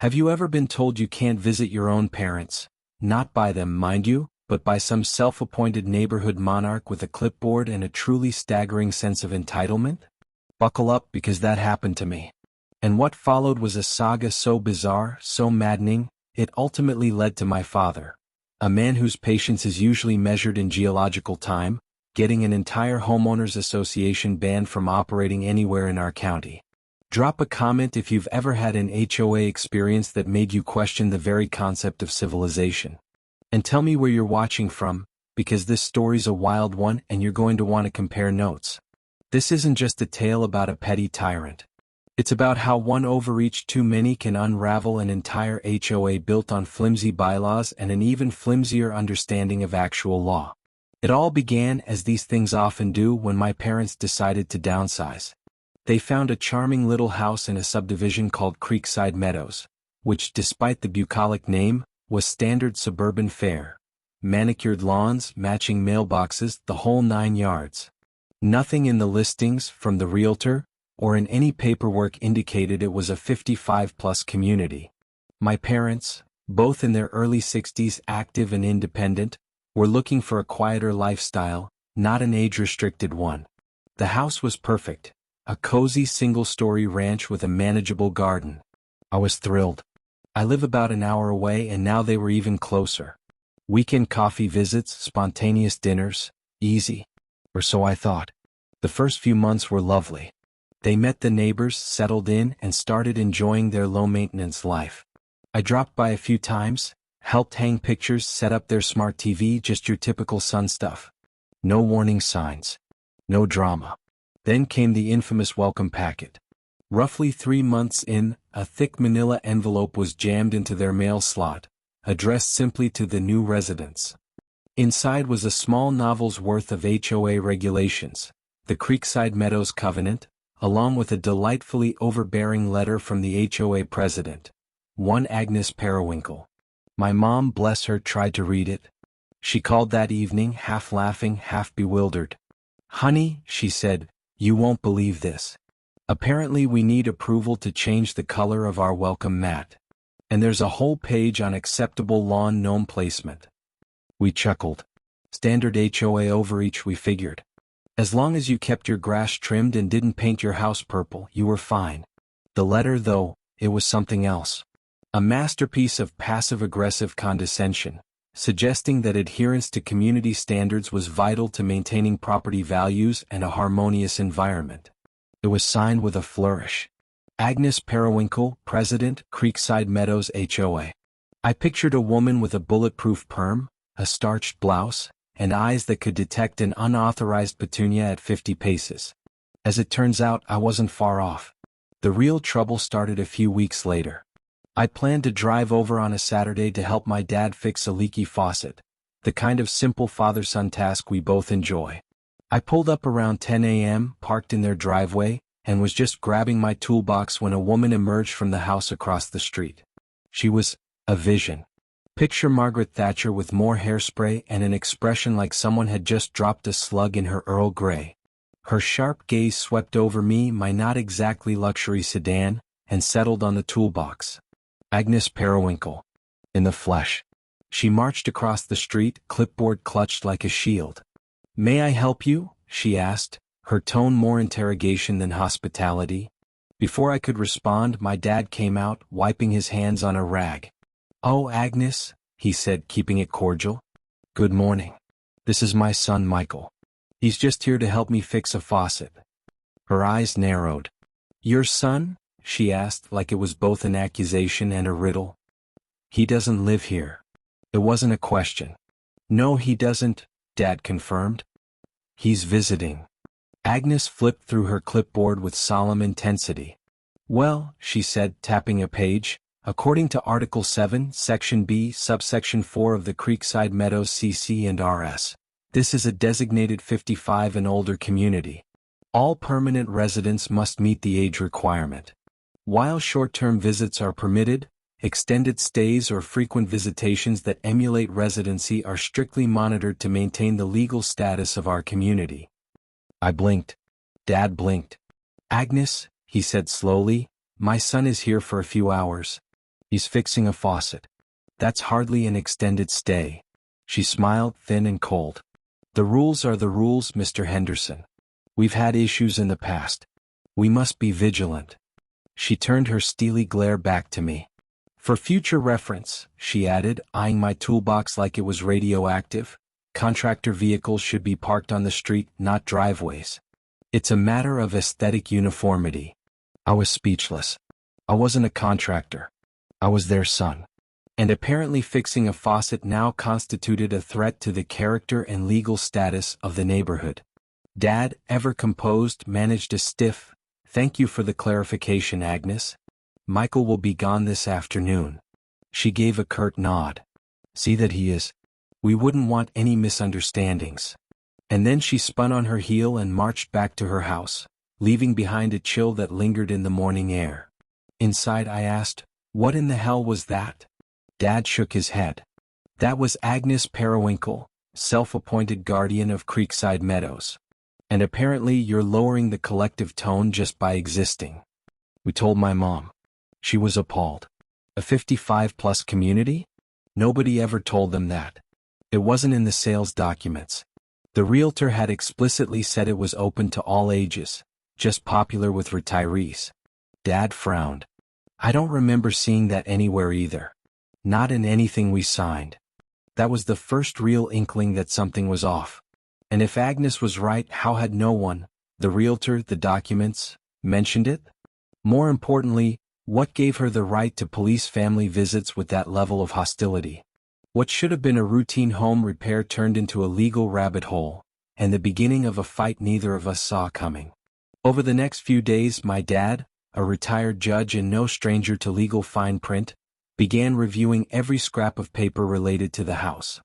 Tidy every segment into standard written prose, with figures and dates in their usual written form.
Have you ever been told you can't visit your own parents? Not by them, mind you, but by some self-appointed neighborhood monarch with a clipboard and a truly staggering sense of entitlement? Buckle up, because that happened to me. And what followed was a saga so bizarre, so maddening, it ultimately led to my father, a man whose patience is usually measured in geological time, getting an entire homeowners association banned from operating anywhere in our county. Drop a comment if you've ever had an HOA experience that made you question the very concept of civilization. And tell me where you're watching from, because this story's a wild one and you're going to want to compare notes. This isn't just a tale about a petty tyrant. It's about how one overreach too many can unravel an entire HOA built on flimsy bylaws and an even flimsier understanding of actual law. It all began, as these things often do, when my parents decided to downsize. They found a charming little house in a subdivision called Creekside Meadows, which, despite the bucolic name, was standard suburban fare. Manicured lawns, matching mailboxes, the whole 9 yards. Nothing in the listings, from the realtor, or in any paperwork indicated it was a 55-plus community. My parents, both in their early 60s, active and independent, were looking for a quieter lifestyle, not an age-restricted one. The house was perfect. A cozy single-story ranch with a manageable garden. I was thrilled. I live about an hour away and now they were even closer. Weekend coffee visits, spontaneous dinners, easy. Or so I thought. The first few months were lovely. They met the neighbors, settled in, and started enjoying their low-maintenance life. I dropped by a few times, helped hang pictures, set up their smart TV, just your typical son stuff. No warning signs. No drama. Then came the infamous welcome packet. Roughly 3 months in, a thick manila envelope was jammed into their mail slot, addressed simply to the new residents. Inside was a small novel's worth of HOA regulations, the Creekside Meadows Covenant, along with a delightfully overbearing letter from the HOA president, one Agnes Periwinkle. My mom, bless her, tried to read it. She called that evening, half laughing, half bewildered. "Honey," she said, "you won't believe this. Apparently we need approval to change the color of our welcome mat. And there's a whole page on acceptable lawn gnome placement." We chuckled. Standard HOA overreach, we figured. As long as you kept your grass trimmed and didn't paint your house purple, you were fine. The letter, though, it was something else. A masterpiece of passive-aggressive condescension, suggesting that adherence to community standards was vital to maintaining property values and a harmonious environment. It was signed with a flourish. Agnes Periwinkle, President, Creekside Meadows HOA. I pictured a woman with a bulletproof perm, a starched blouse, and eyes that could detect an unauthorized petunia at 50 paces. As it turns out, I wasn't far off. The real trouble started a few weeks later. I planned to drive over on a Saturday to help my dad fix a leaky faucet, the kind of simple father-son task we both enjoy. I pulled up around 10 a.m., parked in their driveway, and was just grabbing my toolbox when a woman emerged from the house across the street. She was a vision. Picture Margaret Thatcher with more hairspray and an expression like someone had just dropped a slug in her Earl Grey. Her sharp gaze swept over me, my not exactly luxury sedan, and settled on the toolbox. Agnes Periwinkle. In the flesh. She marched across the street, clipboard clutched like a shield. "May I help you?" she asked, her tone more interrogation than hospitality. Before I could respond, my dad came out, wiping his hands on a rag. "Oh, Agnes," he said, keeping it cordial. "Good morning. This is my son Michael. He's just here to help me fix a faucet." Her eyes narrowed. "Your son?" she asked, like it was both an accusation and a riddle. "He doesn't live here." It wasn't a question. "No, he doesn't," Dad confirmed. "He's visiting." Agnes flipped through her clipboard with solemn intensity. "Well," she said, tapping a page, "according to Article 7, Section B, Subsection 4 of the Creekside Meadows CC and RS, this is a designated 55 and older community. All permanent residents must meet the age requirement. While short-term visits are permitted, extended stays or frequent visitations that emulate residency are strictly monitored to maintain the legal status of our community." I blinked. Dad blinked. "Agnes," he said slowly, "my son is here for a few hours. He's fixing a faucet. That's hardly an extended stay. She smiled, thin and cold. The rules are the rules, Mr. Henderson. We've had issues in the past. We must be vigilant. She turned her steely glare back to me. For future reference, she added, eyeing my toolbox like it was radioactive, contractor vehicles should be parked on the street, not driveways. It's a matter of aesthetic uniformity. I was speechless. I wasn't a contractor. I was their son. And apparently fixing a faucet now constituted a threat to the character and legal status of the neighborhood. Dad, ever composed, managed a stiff, "Thank you for the clarification, Agnes. Michael will be gone this afternoon." She gave a curt nod. "See that he is. We wouldn't want any misunderstandings." And then she spun on her heel and marched back to her house, leaving behind a chill that lingered in the morning air. Inside I asked, "What in the hell was that?" Dad shook his head. "That was Agnes Periwinkle, self-appointed guardian of Creekside Meadows. And apparently you're lowering the collective tone just by existing." We told my mom. She was appalled. A 55-plus community? Nobody ever told them that. It wasn't in the sales documents. The realtor had explicitly said it was open to all ages, just popular with retirees. Dad frowned. "I don't remember seeing that anywhere either. Not in anything we signed." That was the first real inkling that something was off. And if Agnes was right, how had no one, the realtor, the documents, mentioned it? More importantly, what gave her the right to police family visits with that level of hostility? What should have been a routine home repair turned into a legal rabbit hole, and the beginning of a fight neither of us saw coming. Over the next few days, my dad, a retired judge and no stranger to legal fine print, began reviewing every scrap of paper related to the house.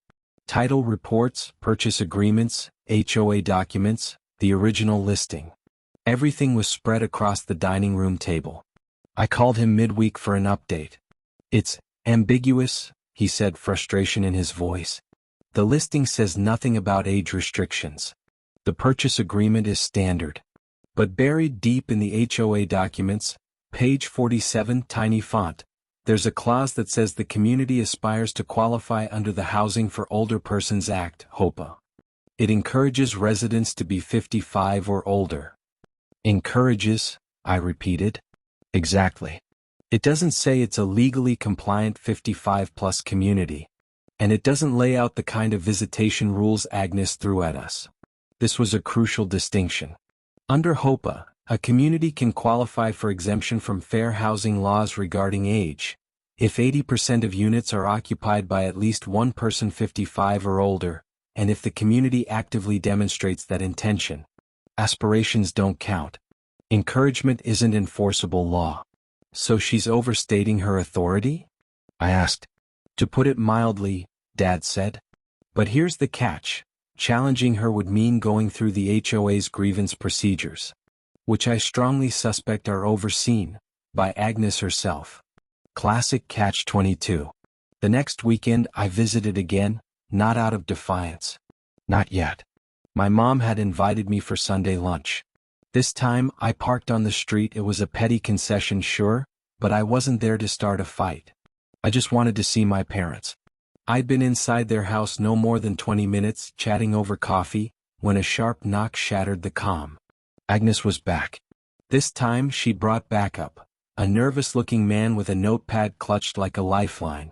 Title reports, purchase agreements, HOA documents, the original listing. Everything was spread across the dining room table. I called him midweek for an update. "It's ambiguous," he said, frustration in his voice. "The listing says nothing about age restrictions. The purchase agreement is standard. But buried deep in the HOA documents, page 47, tiny font, there's a clause that says the community aspires to qualify under the Housing for Older Persons Act, HOPA. It encourages residents to be 55 or older." "Encourages," I repeated. "Exactly. It doesn't say it's a legally compliant 55-plus community. And it doesn't lay out the kind of visitation rules Agnes threw at us." This was a crucial distinction. Under HOPA, a community can qualify for exemption from fair housing laws regarding age, if 80% of units are occupied by at least one person 55 or older, and if the community actively demonstrates that intention. Aspirations don't count. Encouragement isn't enforceable law. "So she's overstating her authority?" I asked. "To put it mildly," Dad said. "But here's the catch. Challenging her would mean going through the HOA's grievance procedures, which I strongly suspect are overseen by Agnes herself." Classic catch-22. The next weekend I visited again, not out of defiance. Not yet. My mom had invited me for Sunday lunch. This time I parked on the street. It was a petty concession, sure, but I wasn't there to start a fight. I just wanted to see my parents. I'd been inside their house no more than 20 minutes, chatting over coffee, when a sharp knock shattered the calm. Agnes was back. This time she brought backup, a nervous-looking man with a notepad clutched like a lifeline.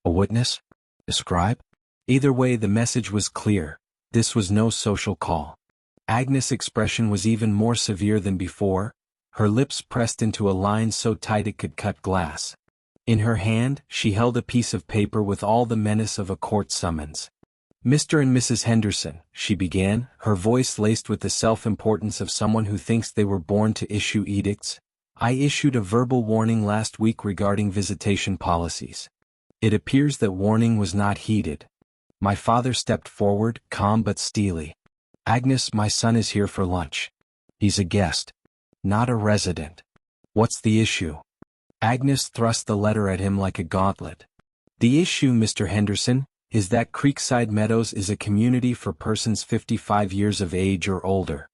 A witness? A scribe? Either way, the message was clear. This was no social call. Agnes' expression was even more severe than before, her lips pressed into a line so tight it could cut glass. In her hand, she held a piece of paper with all the menace of a court summons. "Mr. and Mrs. Henderson," she began, her voice laced with the self-importance of someone who thinks they were born to issue edicts, "I issued a verbal warning last week regarding visitation policies. It appears that warning was not heeded." My father stepped forward, calm but steely. "Agnes, my son is here for lunch. He's a guest, not a resident. What's the issue?" Agnes thrust the letter at him like a gauntlet. "The issue, Mr. Henderson, is that Creekside Meadows is a community for persons 55 years of age or older.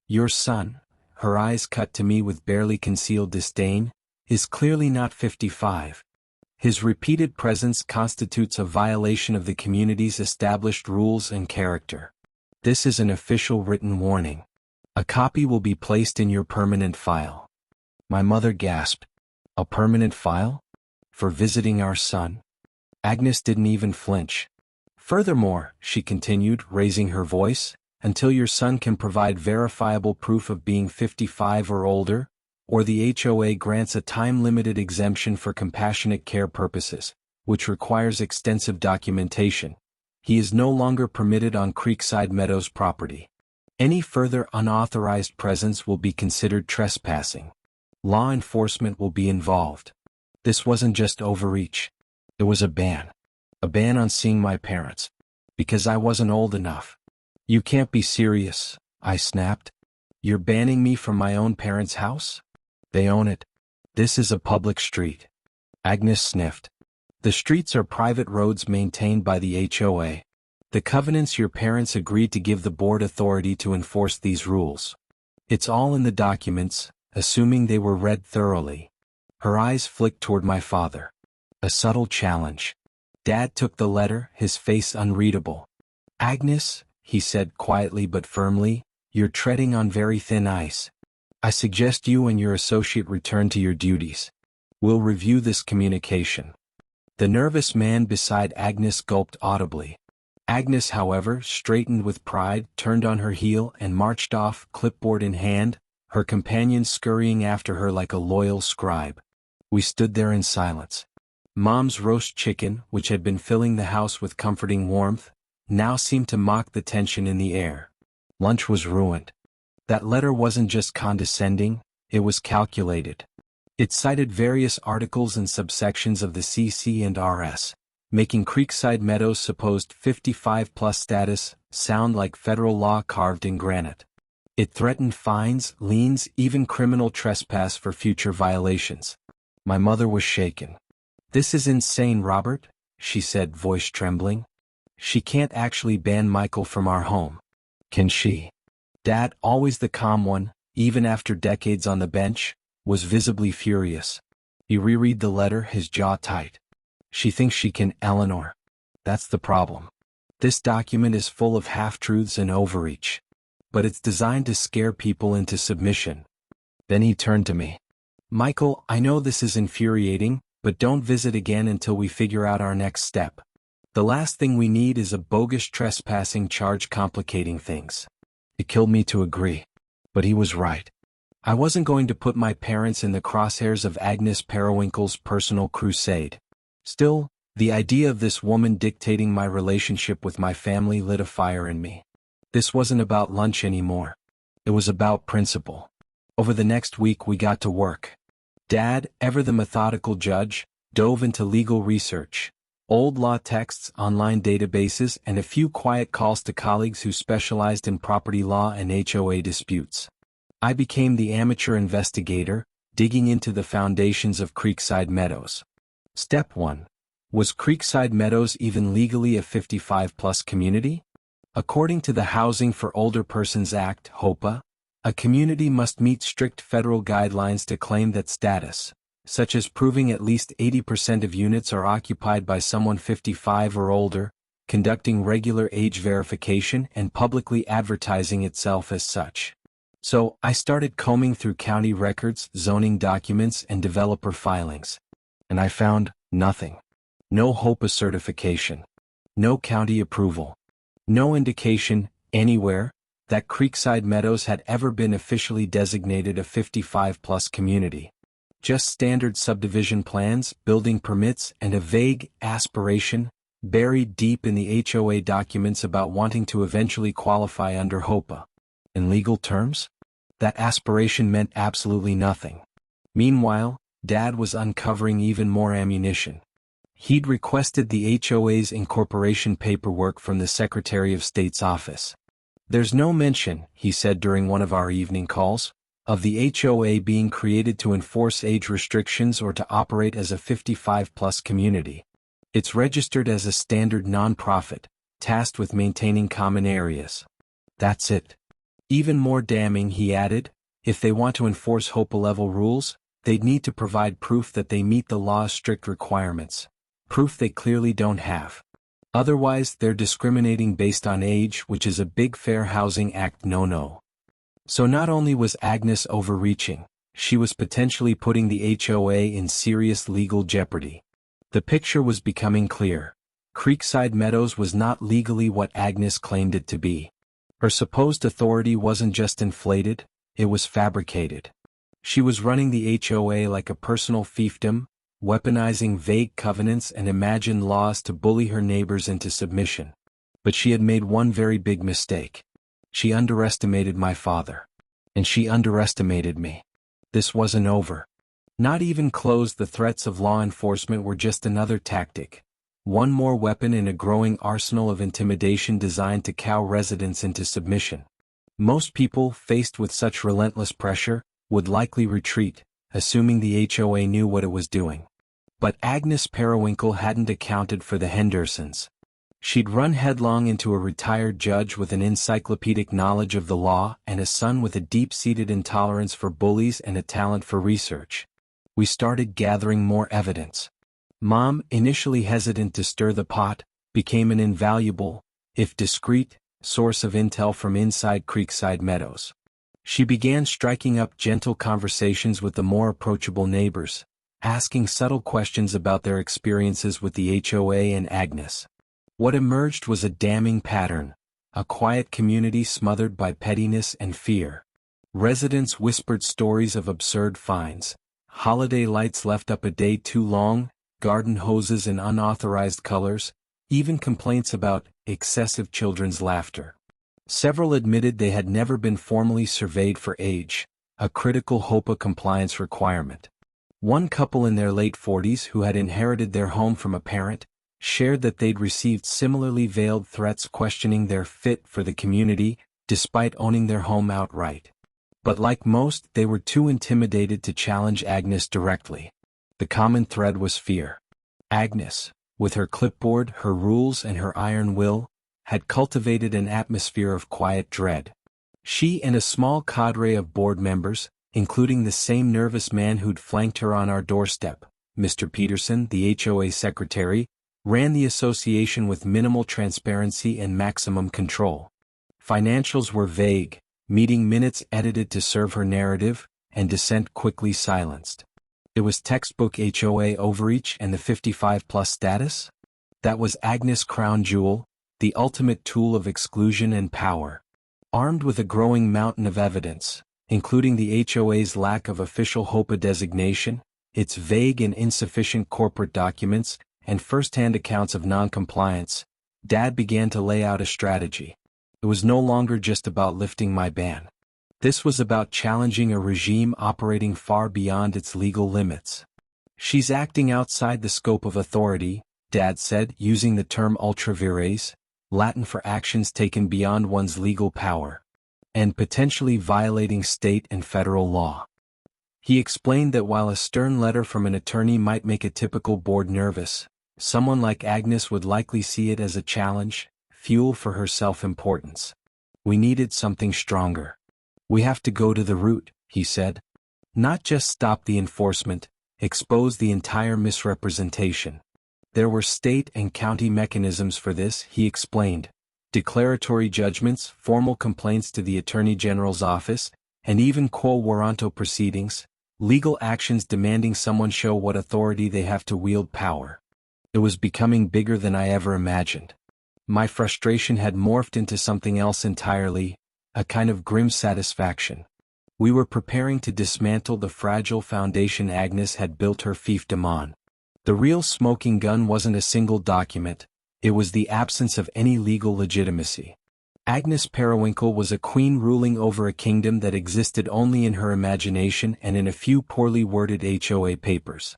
Your son," her eyes cut to me with barely concealed disdain, "is clearly not 55. His repeated presence constitutes a violation of the community's established rules and character. This is an official written warning. A copy will be placed in your permanent file. My mother gasped. A permanent file? For visiting our son? Agnes didn't even flinch. Furthermore, she continued, raising her voice, until your son can provide verifiable proof of being 55 or older, or the HOA grants a time-limited exemption for compassionate care purposes, which requires extensive documentation, he is no longer permitted on Creekside Meadows property. Any further unauthorized presence will be considered trespassing. Law enforcement will be involved. This wasn't just overreach. It was a ban. A ban on seeing my parents. Because I wasn't old enough. You can't be serious, I snapped. You're banning me from my own parents' house? They own it. This is a public street. Agnes sniffed. The streets are private roads maintained by the HOA. The covenants your parents agreed to give the board authority to enforce these rules. It's all in the documents, assuming they were read thoroughly. Her eyes flicked toward my father. A subtle challenge. Dad took the letter, his face unreadable. Agnes, he said quietly but firmly, you're treading on very thin ice. I suggest you and your associate return to your duties. We'll review this communication. The nervous man beside Agnes gulped audibly. Agnes, however, straightened with pride, turned on her heel and marched off, clipboard in hand, her companion scurrying after her like a loyal scribe. We stood there in silence. Mom's roast chicken, which had been filling the house with comforting warmth, now seemed to mock the tension in the air. Lunch was ruined. That letter wasn't just condescending, it was calculated. It cited various articles and subsections of the CC and RS, making Creekside Meadows' supposed 55-plus status sound like federal law carved in granite. It threatened fines, liens, even criminal trespass for future violations. My mother was shaken. This is insane, Robert, she said, voice trembling. She can't actually ban Michael from our home. Can she? Dad, always the calm one, even after decades on the bench, was visibly furious. He reread the letter, his jaw tight. She thinks she can, Eleanor. That's the problem. This document is full of half-truths and overreach. But it's designed to scare people into submission. Then he turned to me. Michael, I know this is infuriating, but don't visit again until we figure out our next step. The last thing we need is a bogus trespassing charge complicating things. It killed me to agree. But he was right. I wasn't going to put my parents in the crosshairs of Agnes Periwinkle's personal crusade. Still, the idea of this woman dictating my relationship with my family lit a fire in me. This wasn't about lunch anymore. It was about principle. Over the next week we got to work. Dad, ever the methodical judge, dove into legal research. Old law texts, online databases, and a few quiet calls to colleagues who specialized in property law and HOA disputes. I became the amateur investigator, digging into the foundations of Creekside Meadows. Step 1. Was Creekside Meadows even legally a 55-plus community? According to the Housing for Older Persons Act, HOPA, a community must meet strict federal guidelines to claim that status, such as proving at least 80% of units are occupied by someone 55 or older, conducting regular age verification and publicly advertising itself as such. So, I started combing through county records, zoning documents, and developer filings. And I found nothing. No HOPA certification. No county approval. No indication, anywhere, that Creekside Meadows had ever been officially designated a 55-plus community. Just standard subdivision plans, building permits, and a vague aspiration, buried deep in the HOA documents about wanting to eventually qualify under HOPA. In legal terms, that aspiration meant absolutely nothing. Meanwhile, Dad was uncovering even more ammunition. He'd requested the HOA's incorporation paperwork from the Secretary of State's office. There's no mention, he said during one of our evening calls, of the HOA being created to enforce age restrictions or to operate as a 55-plus community. It's registered as a standard nonprofit, tasked with maintaining common areas. That's it. Even more damning, he added, if they want to enforce HOPA-level rules, they'd need to provide proof that they meet the law's strict requirements, proof they clearly don't have. Otherwise, they're discriminating based on age, which is a big Fair Housing Act no-no. So not only was Agnes overreaching, she was potentially putting the HOA in serious legal jeopardy. The picture was becoming clear. Creekside Meadows was not legally what Agnes claimed it to be. Her supposed authority wasn't just inflated, it was fabricated. She was running the HOA like a personal fiefdom, weaponizing vague covenants and imagined laws to bully her neighbors into submission. But she had made one very big mistake. She underestimated my father. And she underestimated me. This wasn't over. Not even close. The threats of law enforcement were just another tactic. One more weapon in a growing arsenal of intimidation designed to cow residents into submission. Most people, faced with such relentless pressure, would likely retreat, assuming the HOA knew what it was doing. But Agnes Periwinkle hadn't accounted for the Hendersons. She'd run headlong into a retired judge with an encyclopedic knowledge of the law and a son with a deep-seated intolerance for bullies and a talent for research. We started gathering more evidence. Mom, initially hesitant to stir the pot, became an invaluable, if discreet, source of intel from inside Creekside Meadows. She began striking up gentle conversations with the more approachable neighbors, asking subtle questions about their experiences with the HOA and Agnes. What emerged was a damning pattern, a quiet community smothered by pettiness and fear. Residents whispered stories of absurd fines, holiday lights left up a day too long, garden hoses in unauthorized colors, even complaints about excessive children's laughter. Several admitted they had never been formally surveyed for age, a critical HOA compliance requirement. One couple in their late 40s who had inherited their home from a parent, shared that they'd received similarly veiled threats questioning their fit for the community, despite owning their home outright. But like most, they were too intimidated to challenge Agnes directly. The common thread was fear. Agnes, with her clipboard, her rules and her iron will, had cultivated an atmosphere of quiet dread. She and a small cadre of board members, including the same nervous man who'd flanked her on our doorstep, Mr. Peterson, the HOA secretary, ran the association with minimal transparency and maximum control. Financials were vague, meeting minutes edited to serve her narrative, and dissent quickly silenced. It was textbook HOA overreach and the 55-plus status? That was Agnes' crown jewel, the ultimate tool of exclusion and power. Armed with a growing mountain of evidence, including the HOA's lack of official HOA designation, its vague and insufficient corporate documents, and first-hand accounts of non-compliance, Dad began to lay out a strategy. It was no longer just about lifting my ban. This was about challenging a regime operating far beyond its legal limits. She's acting outside the scope of authority, Dad said, using the term ultra vires, Latin for actions taken beyond one's legal power, and potentially violating state and federal law. He explained that while a stern letter from an attorney might make a typical board nervous, someone like Agnes would likely see it as a challenge, fuel for her self-importance. We needed something stronger. We have to go to the root, he said. Not just stop the enforcement, expose the entire misrepresentation. There were state and county mechanisms for this, he explained. Declaratory judgments, formal complaints to the Attorney General's office, and even quo warranto proceedings, legal actions demanding someone show what authority they have to wield power. It was becoming bigger than I ever imagined. My frustration had morphed into something else entirely, a kind of grim satisfaction. We were preparing to dismantle the fragile foundation Agnes had built her fiefdom on. The real smoking gun wasn't a single document, it was the absence of any legal legitimacy. Agnes Periwinkle was a queen ruling over a kingdom that existed only in her imagination and in a few poorly worded HOA papers.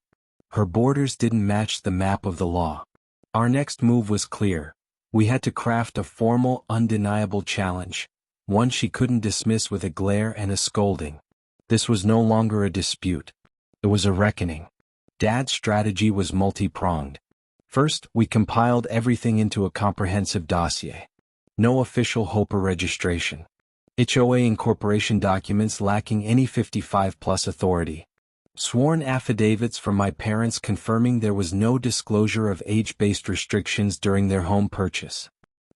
Her borders didn't match the map of the law. Our next move was clear. We had to craft a formal, undeniable challenge, one she couldn't dismiss with a glare and a scolding. This was no longer a dispute. It was a reckoning. Dad's strategy was multi-pronged. First, we compiled everything into a comprehensive dossier. No official HOA registration. HOA incorporation documents lacking any 55-plus authority. Sworn affidavits from my parents confirming there was no disclosure of age-based restrictions during their home purchase.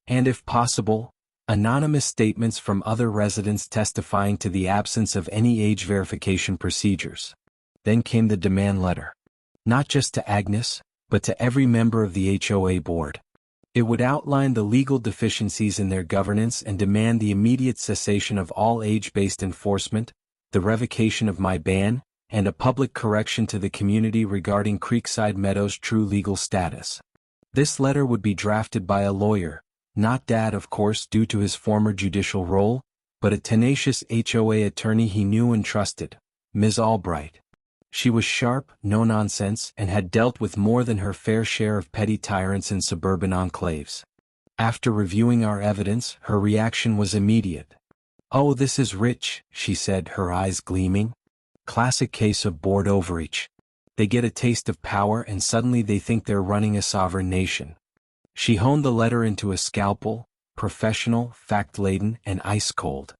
And if possible, anonymous statements from other residents testifying to the absence of any age verification procedures. Then came the demand letter. Not just to Agnes, but to every member of the HOA board. It would outline the legal deficiencies in their governance and demand the immediate cessation of all age-based enforcement, the revocation of my ban, and a public correction to the community regarding Creekside Meadows' true legal status. This letter would be drafted by a lawyer, not Dad of course due to his former judicial role, but a tenacious HOA attorney he knew and trusted, Ms. Albright. She was sharp, no-nonsense, and had dealt with more than her fair share of petty tyrants in suburban enclaves. After reviewing our evidence, her reaction was immediate. "Oh, this is rich," she said, her eyes gleaming. "Classic case of board overreach. They get a taste of power and suddenly they think they're running a sovereign nation." She honed the letter into a scalpel, professional, fact-laden, and ice-cold.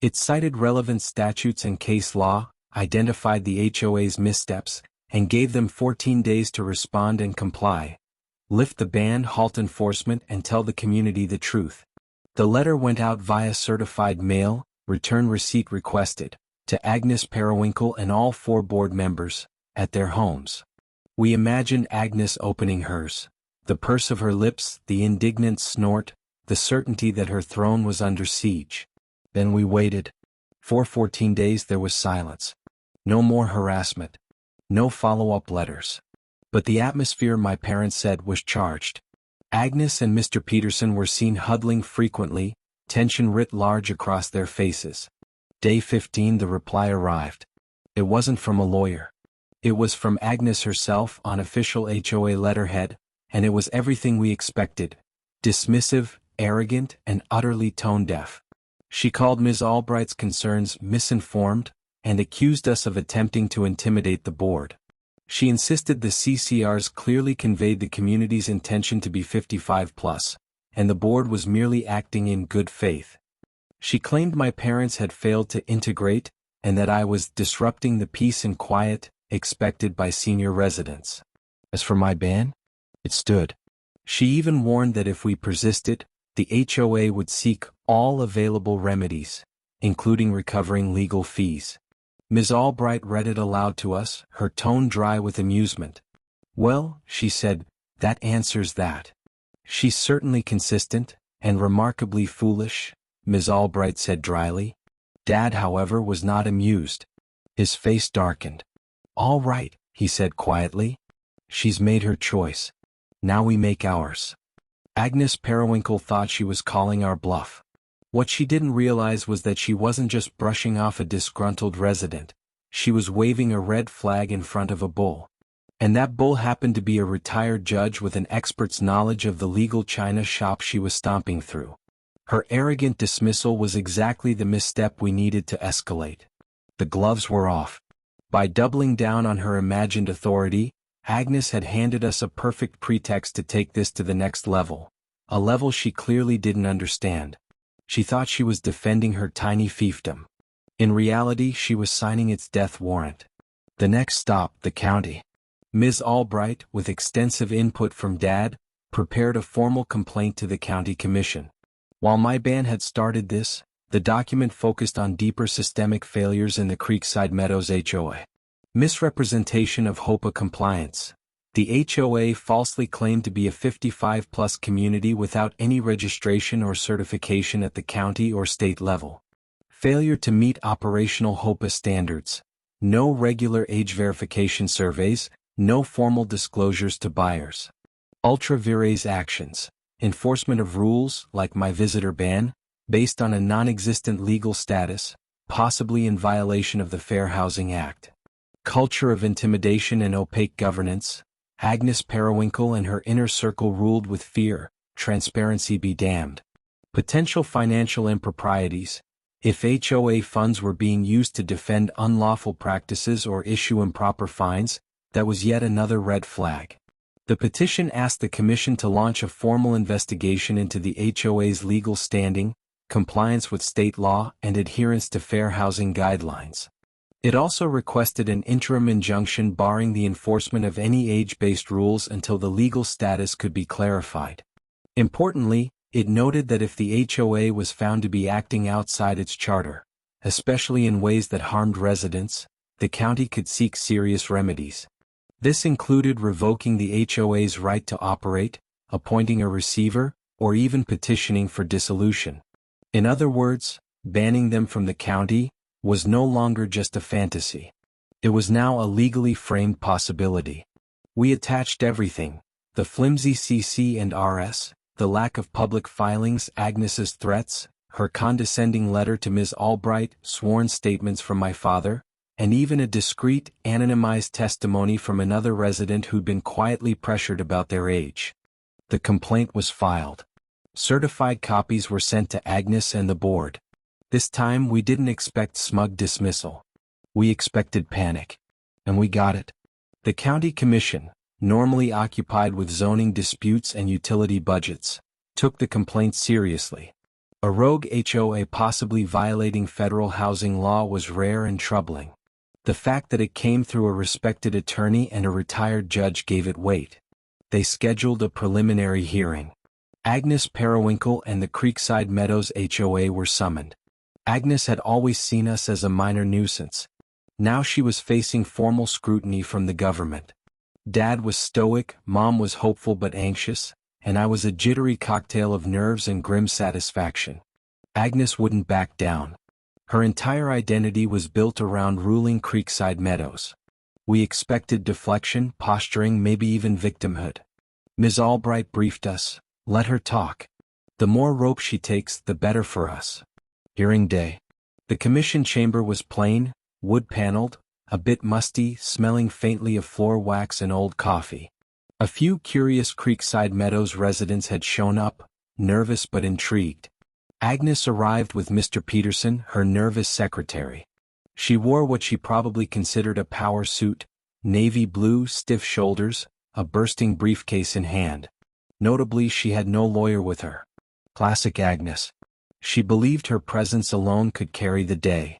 It cited relevant statutes and case law, identified the HOA's missteps, and gave them 14 days to respond and comply. Lift the ban, halt enforcement, and tell the community the truth. The letter went out via certified mail, return receipt requested, to Agnes Periwinkle and all 4 board members, at their homes. We imagined Agnes opening hers. The purse of her lips, the indignant snort, the certainty that her throne was under siege. Then we waited. For 14 days there was silence. No more harassment. No follow-up letters. But the atmosphere, my parents said, was charged. Agnes and Mr. Peterson were seen huddling frequently, tension writ large across their faces. Day 15 the reply arrived. It wasn't from a lawyer. It was from Agnes herself on official HOA letterhead, and it was everything we expected. Dismissive, arrogant, and utterly tone-deaf. She called Ms. Albright's concerns misinformed, and accused us of attempting to intimidate the board. She insisted the CCRs clearly conveyed the community's intention to be 55+, and the board was merely acting in good faith. She claimed my parents had failed to integrate, and that I was disrupting the peace and quiet expected by senior residents. As for my ban, it stood. She even warned that if we persisted, the HOA would seek all available remedies, including recovering legal fees. Ms. Albright read it aloud to us, her tone dry with amusement. "Well," she said, "that answers that." "She's certainly consistent, and remarkably foolish," Ms. Albright said dryly. Dad, however, was not amused. His face darkened. "All right," he said quietly. "She's made her choice. Now we make ours." Agnes Periwinkle thought she was calling our bluff. What she didn't realize was that she wasn't just brushing off a disgruntled resident. She was waving a red flag in front of a bull. And that bull happened to be a retired judge with an expert's knowledge of the legal china shop she was stomping through. Her arrogant dismissal was exactly the misstep we needed to escalate. The gloves were off. By doubling down on her imagined authority, Agnes had handed us a perfect pretext to take this to the next level, a level she clearly didn't understand. She thought she was defending her tiny fiefdom. In reality, she was signing its death warrant. The next stop, the county. Ms. Albright, with extensive input from Dad, prepared a formal complaint to the county commission. While my ban had started this, the document focused on deeper systemic failures in the Creekside Meadows HOA. Misrepresentation of HOPA compliance. The HOA falsely claimed to be a 55+ community without any registration or certification at the county or state level. Failure to meet operational HOPA standards. No regular age verification surveys, no formal disclosures to buyers. Ultra vires actions. Enforcement of rules, like my visitor ban, based on a non-existent legal status, possibly in violation of the Fair Housing Act. Culture of intimidation and opaque governance. Agnes Periwinkle and her inner circle ruled with fear, transparency be damned. Potential financial improprieties. If HOA funds were being used to defend unlawful practices or issue improper fines, that was yet another red flag. The petition asked the Commission to launch a formal investigation into the HOA's legal standing, compliance with state law, and adherence to fair housing guidelines. It also requested an interim injunction barring the enforcement of any age-based rules until the legal status could be clarified. Importantly, it noted that if the HOA was found to be acting outside its charter, especially in ways that harmed residents, the county could seek serious remedies. This included revoking the HOA's right to operate, appointing a receiver, or even petitioning for dissolution. In other words, banning them from the county was no longer just a fantasy. It was now a legally framed possibility. We attached everything: the flimsy CC and RS, the lack of public filings, Agnes's threats, her condescending letter to Ms. Albright, sworn statements from my father, and even a discreet, anonymized testimony from another resident who'd been quietly pressured about their age. The complaint was filed. Certified copies were sent to Agnes and the board. This time we didn't expect smug dismissal. We expected panic. And we got it. The county commission, normally occupied with zoning disputes and utility budgets, took the complaint seriously. A rogue HOA possibly violating federal housing law was rare and troubling. The fact that it came through a respected attorney and a retired judge gave it weight. They scheduled a preliminary hearing. Agnes Periwinkle and the Creekside Meadows HOA were summoned. Agnes had always seen us as a minor nuisance. Now she was facing formal scrutiny from the government. Dad was stoic, Mom was hopeful but anxious, and I was a jittery cocktail of nerves and grim satisfaction. Agnes wouldn't back down. Her entire identity was built around ruling Creekside Meadows. We expected deflection, posturing, maybe even victimhood. Ms. Albright briefed us. Let her talk. The more rope she takes, the better for us. Hearing day. The commission chamber was plain, wood-paneled, a bit musty, smelling faintly of floor wax and old coffee. A few curious Creekside Meadows residents had shown up, nervous but intrigued. Agnes arrived with Mr. Peterson, her nervous secretary. She wore what she probably considered a power suit, navy blue, stiff shoulders, a bursting briefcase in hand. Notably, she had no lawyer with her. Classic Agnes. She believed her presence alone could carry the day.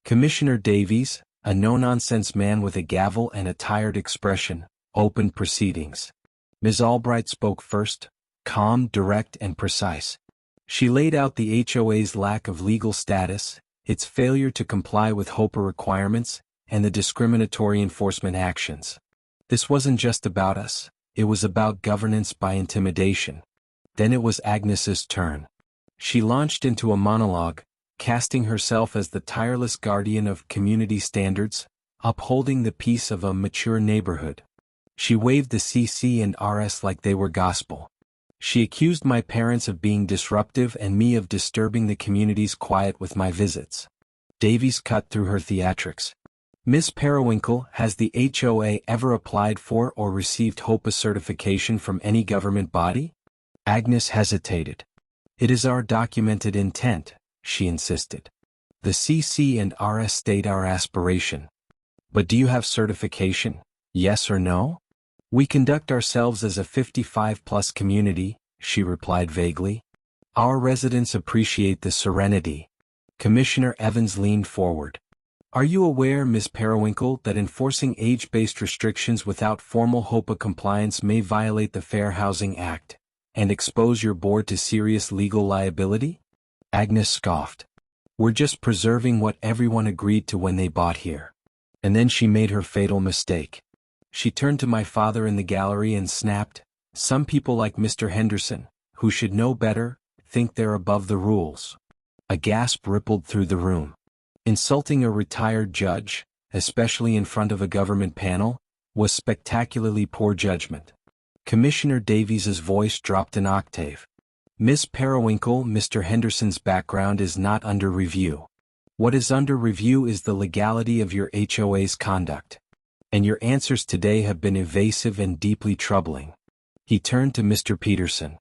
Commissioner Davies, a no-nonsense man with a gavel and a tired expression, opened proceedings. Ms. Albright spoke first, calm, direct, and precise. She laid out the HOA's lack of legal status, its failure to comply with HOA requirements, and the discriminatory enforcement actions. This wasn't just about us. It was about governance by intimidation. Then it was Agnes's turn. She launched into a monologue, casting herself as the tireless guardian of community standards, upholding the peace of a mature neighborhood. She waved the CC and RS like they were gospel. She accused my parents of being disruptive and me of disturbing the community's quiet with my visits. Davies cut through her theatrics. Ms. Periwinkle, has the HOA ever applied for or received HOPA certification from any government body? Agnes hesitated. It is our documented intent, she insisted. The CC and RS state our aspiration. But do you have certification, yes or no? We conduct ourselves as a 55-plus community, she replied vaguely. Our residents appreciate the serenity. Commissioner Evans leaned forward. Are you aware, Ms. Periwinkle, that enforcing age-based restrictions without formal HOPA compliance may violate the Fair Housing Act and expose your board to serious legal liability? Agnes scoffed. We're just preserving what everyone agreed to when they bought here. And then she made her fatal mistake. She turned to my father in the gallery and snapped, some people like Mr. Henderson, who should know better, think they're above the rules. A gasp rippled through the room. Insulting a retired judge, especially in front of a government panel, was spectacularly poor judgment. Commissioner Davies's voice dropped an octave. Miss Periwinkle, Mr. Henderson's background is not under review. What is under review is the legality of your HOA's conduct. And your answers today have been evasive and deeply troubling. He turned to Mr. Peterson.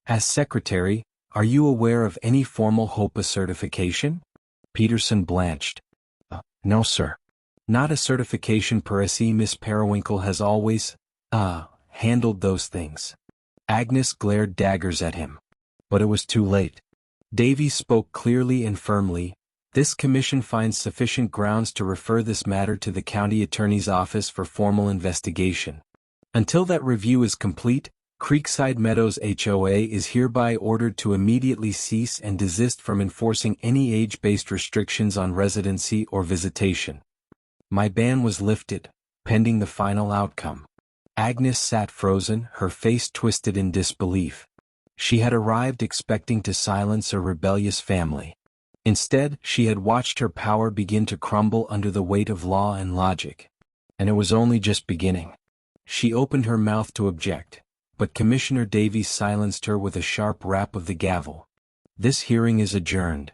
As secretary, are you aware of any formal HOPA certification? Peterson blanched. No, sir. Not a certification per se. Miss Periwinkle has always, handled those things. Agnes glared daggers at him. But it was too late. Davies spoke clearly and firmly. This commission finds sufficient grounds to refer this matter to the county attorney's office for formal investigation. Until that review is complete, Creekside Meadows HOA is hereby ordered to immediately cease and desist from enforcing any age-based restrictions on residency or visitation. My ban was lifted, pending the final outcome. Agnes sat frozen, her face twisted in disbelief. She had arrived expecting to silence a rebellious family. Instead, she had watched her power begin to crumble under the weight of law and logic. And it was only just beginning. She opened her mouth to object, but Commissioner Davies silenced her with a sharp rap of the gavel. This hearing is adjourned.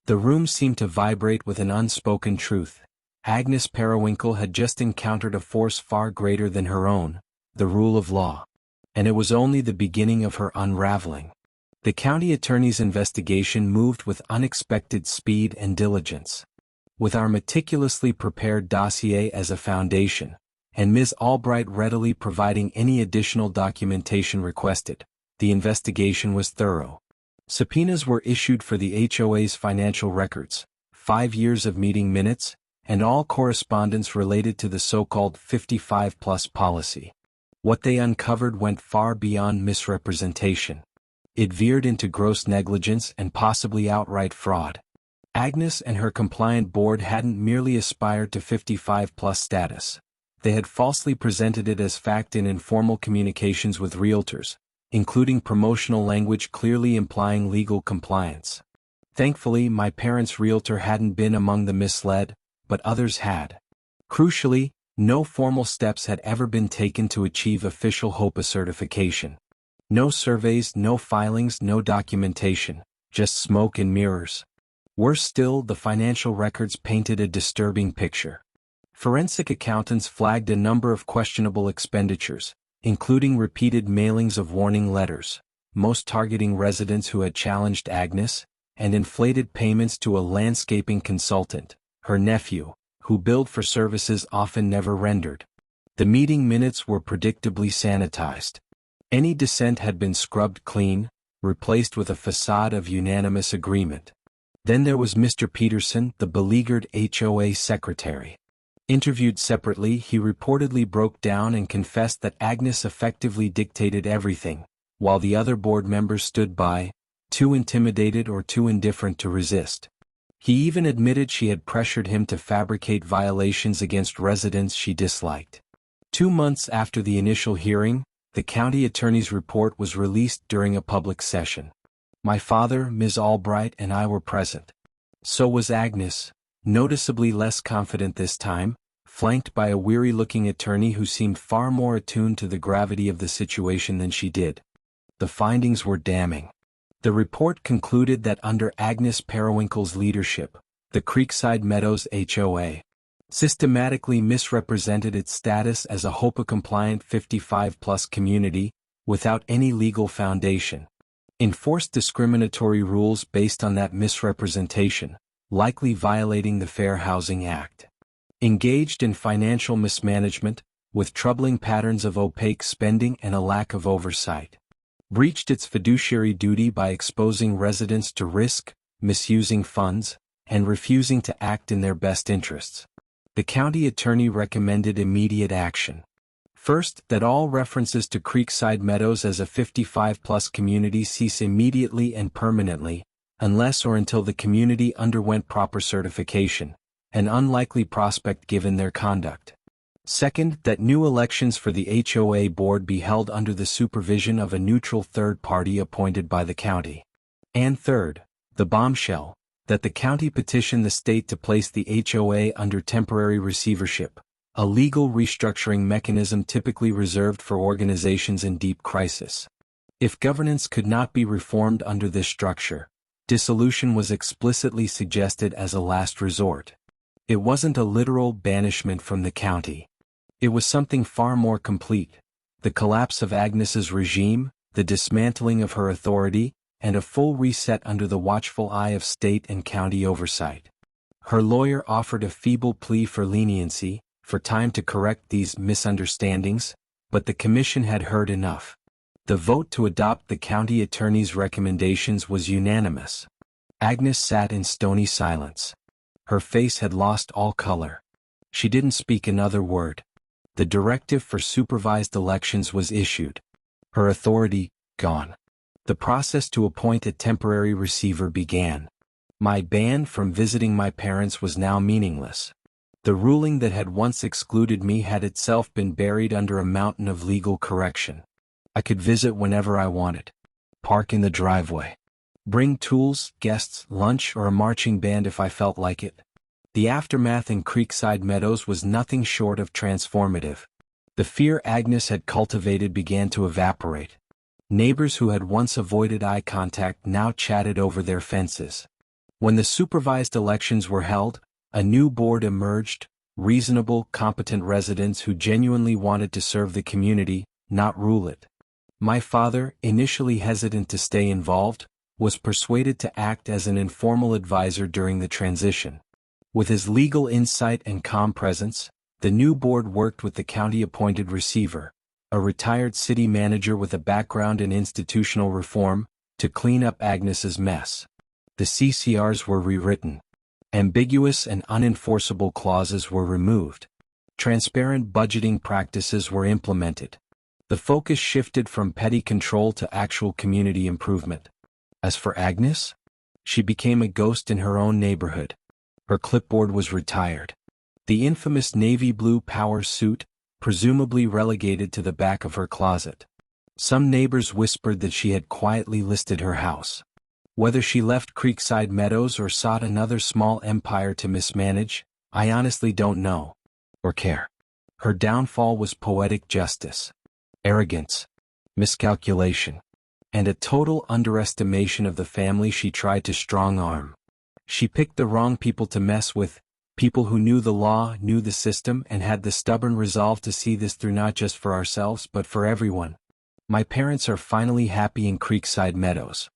The room seemed to vibrate with an unspoken truth. Agnes Periwinkle had just encountered a force far greater than her own, the rule of law. And it was only the beginning of her unraveling. The county attorney's investigation moved with unexpected speed and diligence. With our meticulously prepared dossier as a foundation, and Ms. Albright readily providing any additional documentation requested, the investigation was thorough. Subpoenas were issued for the HOA's financial records, 5 years of meeting minutes, and all correspondence related to the so-called 55-plus policy. What they uncovered went far beyond misrepresentation. It veered into gross negligence and possibly outright fraud. Agnes and her compliant board hadn't merely aspired to 55-plus status. They had falsely presented it as fact in informal communications with realtors, including promotional language clearly implying legal compliance. Thankfully, my parents' realtor hadn't been among the misled, but others had. Crucially, no formal steps had ever been taken to achieve official HOA certification. No surveys, no filings, no documentation, just smoke and mirrors. Worse still, the financial records painted a disturbing picture. Forensic accountants flagged a number of questionable expenditures, including repeated mailings of warning letters, most targeting residents who had challenged Agnes, and inflated payments to a landscaping consultant, her nephew, who billed for services often never rendered. The meeting minutes were predictably sanitized. Any dissent had been scrubbed clean, replaced with a facade of unanimous agreement. Then there was Mr. Peterson, the beleaguered HOA secretary. Interviewed separately, he reportedly broke down and confessed that Agnes effectively dictated everything, while the other board members stood by, too intimidated or too indifferent to resist. He even admitted she had pressured him to fabricate violations against residents she disliked. 2 months after the initial hearing, the county attorney's report was released during a public session. My father, Ms. Albright, and I were present. So was Agnes, noticeably less confident this time, flanked by a weary-looking attorney who seemed far more attuned to the gravity of the situation than she did. The findings were damning. The report concluded that under Agnes Periwinkle's leadership, the Creekside Meadows HOA systematically misrepresented its status as a HOPA-compliant 55-plus community, without any legal foundation. Enforced discriminatory rules based on that misrepresentation, likely violating the Fair Housing Act. Engaged in financial mismanagement, with troubling patterns of opaque spending and a lack of oversight. Breached its fiduciary duty by exposing residents to risk, misusing funds, and refusing to act in their best interests. The county attorney recommended immediate action. First, that all references to Creekside Meadows as a 55-plus community cease immediately and permanently, unless or until the community underwent proper certification, an unlikely prospect given their conduct. Second, that new elections for the HOA board be held under the supervision of a neutral third party appointed by the county. And third, the bombshell, that the county petition the state to place the HOA under temporary receivership, a legal restructuring mechanism typically reserved for organizations in deep crisis. If governance could not be reformed under this structure, dissolution was explicitly suggested as a last resort. It wasn't a literal banishment from the county. It was something far more complete: the collapse of Agnes's regime, the dismantling of her authority, and a full reset under the watchful eye of state and county oversight. Her lawyer offered a feeble plea for leniency, for time to correct these misunderstandings, but the commission had heard enough. The vote to adopt the county attorney's recommendations was unanimous. Agnes sat in stony silence. Her face had lost all color. She didn't speak another word. The directive for supervised elections was issued. Her authority, gone. The process to appoint a temporary receiver began. My ban from visiting my parents was now meaningless. The ruling that had once excluded me had itself been buried under a mountain of legal correction. I could visit whenever I wanted. Park in the driveway. Bring tools, guests, lunch, or a marching band if I felt like it. The aftermath in Creekside Meadows was nothing short of transformative. The fear Agnes had cultivated began to evaporate. Neighbors who had once avoided eye contact now chatted over their fences. When the supervised elections were held, a new board emerged, reasonable, competent residents who genuinely wanted to serve the community, not rule it. My father, initially hesitant to stay involved, was persuaded to act as an informal advisor during the transition. With his legal insight and calm presence, the new board worked with the county-appointed receiver, a retired city manager with a background in institutional reform, to clean up Agnes's mess. The CCRs were rewritten. Ambiguous and unenforceable clauses were removed. Transparent budgeting practices were implemented. The focus shifted from petty control to actual community improvement. As for Agnes, she became a ghost in her own neighborhood. Her clipboard was retired. The infamous navy blue power suit, presumably relegated to the back of her closet. Some neighbors whispered that she had quietly listed her house. Whether she left Creekside Meadows or sought another small empire to mismanage, I honestly don't know. Or care. Her downfall was poetic justice. Arrogance. Miscalculation. And a total underestimation of the family she tried to strong-arm. She picked the wrong people to mess with, people who knew the law, knew the system, and had the stubborn resolve to see this through not just for ourselves but for everyone. My parents are finally happy in Creekside Meadows.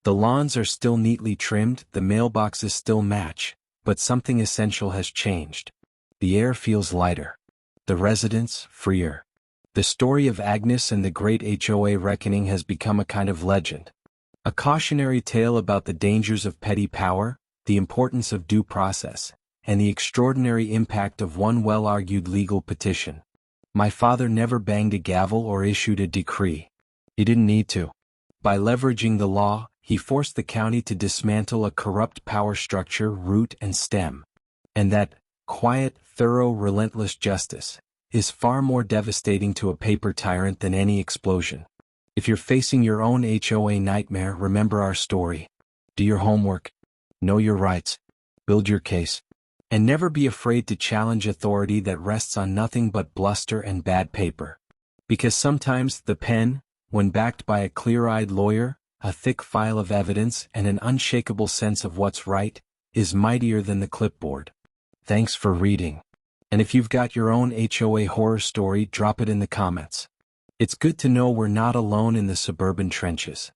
The lawns are still neatly trimmed, the mailboxes still match, but something essential has changed. The air feels lighter. The residents, freer. The story of Agnes and the great HOA reckoning has become a kind of legend. A cautionary tale about the dangers of petty power, the importance of due process, and the extraordinary impact of one well-argued legal petition. My father never banged a gavel or issued a decree. He didn't need to. By leveraging the law, he forced the county to dismantle a corrupt power structure root and stem. And that quiet, thorough, relentless justice is far more devastating to a paper tyrant than any explosion. If you're facing your own HOA nightmare, remember our story. Do your homework. Know your rights. Build your case. And never be afraid to challenge authority that rests on nothing but bluster and bad paper. Because sometimes the pen, when backed by a clear-eyed lawyer, a thick file of evidence, and an unshakable sense of what's right, is mightier than the clipboard. Thanks for reading. And if you've got your own HOA horror story, drop it in the comments. It's good to know we're not alone in the suburban trenches.